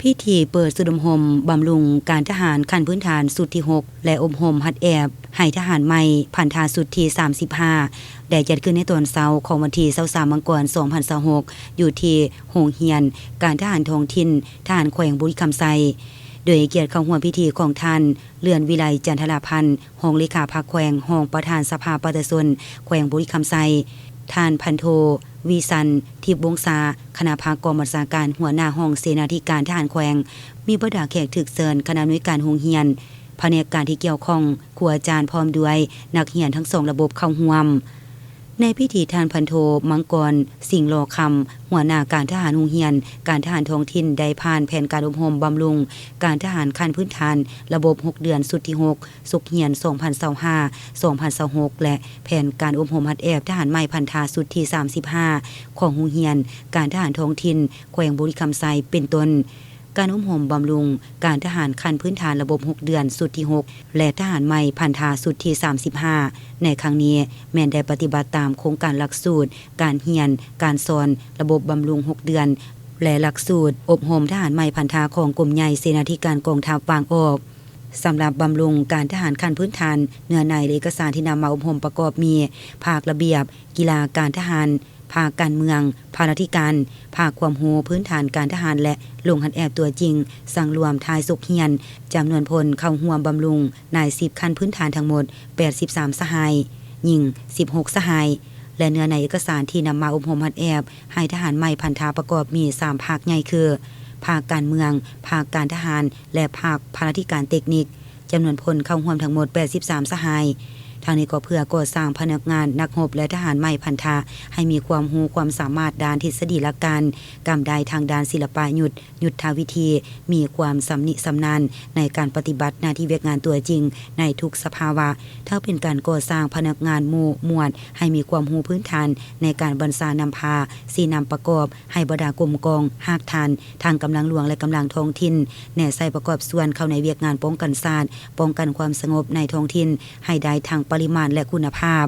พิธีเปิดสุดโฮมบำรุงการทหารขั้นพื้นฐานสุดที่6และอบรมฮัดแอบให้ทหารใหม่พันธาสุดที่35ได้จัดขึ้นในตอนเช้าของวันที่23 มังกร 2026อยู่ที่โรงเรียนการทหารท้องถิ่นทหารแขวงบุรีคำไซโดยเกียรติเข้าร่วมพิธีของท่านเลื่อนวิไลจันทราพันธ์รองเลขาพรรคแขวงรองประธานสภาประชาชนแขวงบุรีคำไซท่านพันโทวีสันทิพย์วงศาคณะภาคกองบัญชาการหัวหน้าห้องเสนาธิการทหารแขวงมีบรรดาแขกถึกเชิญคณะอำนวยการโรงเรียนแผนกการที่เกี่ยวข้องครูอาจารย์พร้อมด้วยนักเรียนทั้ง2ระบบเข้าร่วมในพิธีท่านพันโทมังกรสิงห์โลคำหัวหน้าการทหารโรงเรียนการทหารท้องถิ่นได้ผ่านแผนการอบรมบำรุงการทหารขั้นพื้นฐานระบบ6เดือนสุดที่6สุขเหียน2025-2026และแผนการอบรมฮัดแอบทหารใหม่พันธาสุดที่35ของโรงเรียนการทหารท้องถิ่นแขวงบุรีคำไซเป็นต้นการอบรมบำรุงการทหารขั้นพื้นฐานระบบ6เดือนสุดที่6และทหารใหม่พันธาสุดที่35ในครั้งนี้แม้นได้ปฏิบัติตามโครงการหลักสูตรการเรียนการสอนระบบบำรุง6เดือนและหลักสูตรอบรมทหารใหม่พันธาของกรมใหญ่เสนาธิการกองทัพวางออกสำหรับบำรุงการทหารขั้นพื้นฐานเนื้อในเอกสารที่นำมาอบรมประกอบมีภาคระเบียบกีฬาการทหารภาคการเมืองภาราธิการภาคความรู้พื้นฐานการทหารและลงหัดแอบตัวจริงสั่งรวมทายสุขเฮียนจำนวนพลเข้าร่วมบำรุงนาย10ขั้นพื้นฐานทั้งหมด83สหายหญิง16สหายและเนื้อในเอกสารที่นำมาอบรมหัดแอบให้ทหารใหม่พันธาประกอบมี3ภาคใหญ่คือภาคการเมืองภาคการทหารและภาคภาราธิการเทคนิคจำนวนพลเข้าร่วมทั้งหมด83สหายทางนี้ก็เพื่อก่อสร้างพนักงานนักรบและทหารใหม่พันธาให้มีความรู้ความสามารถด้านทฤษฎีหลักการกำได้ทางด้านศิลปะยุทธวิธีมีความสำนิสำนาญในการปฏิบัติหน้าที่เวียกงานตัวจริงในทุกสภาวะถ้าเป็นการก่อสร้างพนักงานหมู่หมวดให้มีความรู้พื้นฐานในการบรรษานำพาสีนำประกอบให้บดากรมกองหากทานทางกำลังหลวงและกำลังท้องถิ่นแน่ใส่ประกอบส่วนเข้าในเวียกงานป้องกันศาสตร์ป้องกันความสงบในท้องถิ่นให้ได้ทางปริมาณและคุณภาพ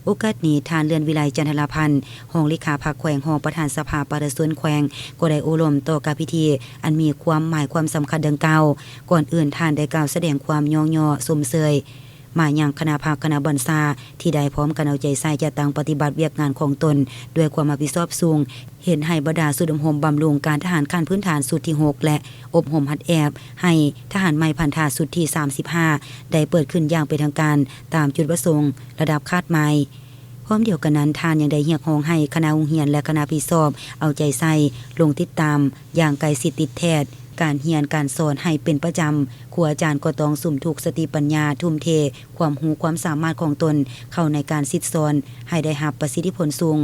โอกาสนี้ทานเรือนวิไลจันทราพันธ์รองเลขาพรรคแขวงรองประธานสภาประชาชนแขวงก็ได้อบรมต่อการพิธีอันมีความหมายความสำคัญดังกล่าวก่อนอื่นทานได้กล่าวแสดงความย่อสมเสยมาอย่างคณะภาคคณะบัญชาที่ได้พร้อมกันเอาใจใส่จะตั้งปฏิบัติเวียกงานของตนด้วยความรับผิดชอบสูงเห็นให้บรรดาสุดมโหมบำรุงการทหารขั้นพื้นฐานสุดที่6และอบรมฮัดแอบให้ทหารใหม่พันธาสุดที่35ได้เปิดขึ้นอย่างเป็นทางการตามจุดประสงค์ระดับคาดหมายพร้อมเดียวกันนั้นทานยังได้เรียกร้องให้คณะโรงเรียนและคณะผู้สอบเอาใจใส่ลงติดตามอย่างใกล้ชิดติดแท้การเรียนการสอนให้เป็นประจำครูอาจารย์ก็ต้องสุ่มถูกสติปัญญาทุ่มเทความรู้ความสามารถของตนเข้าในการซิดสอนให้ได้รับประสิทธิผลสูง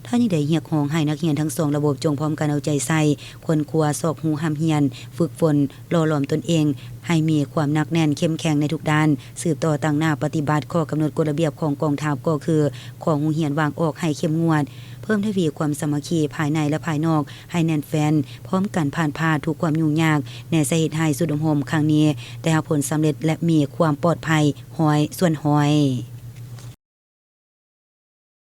ถ้ายังได้เรียกร้องให้นักเรียนทั้ง2ระบบจงพร้อมกันเอาใจใส่คนครัวสอบหูห้ามเรียนฝึกฝนหล่อหลอมตนเองให้มีความหนักแน่นเข้มแข็งในทุกด้านสืบต่อตั้งหน้าปฏิบัติข้อกำหนดกฎระเบียบของกองทัพก็คือของหูเรียนวางออกให้เข้มงวดเพิ่มทวีความสามัคคีภายในและภายนอกให้แน่นแฟ้นพร้อมกันผ่านพาทุกความยุ่งยากในสาเหตุให้สุดมโหมครั้งนี้ได้รับผลสำเร็จและมีความปลอดภัยหอยส่วนหอย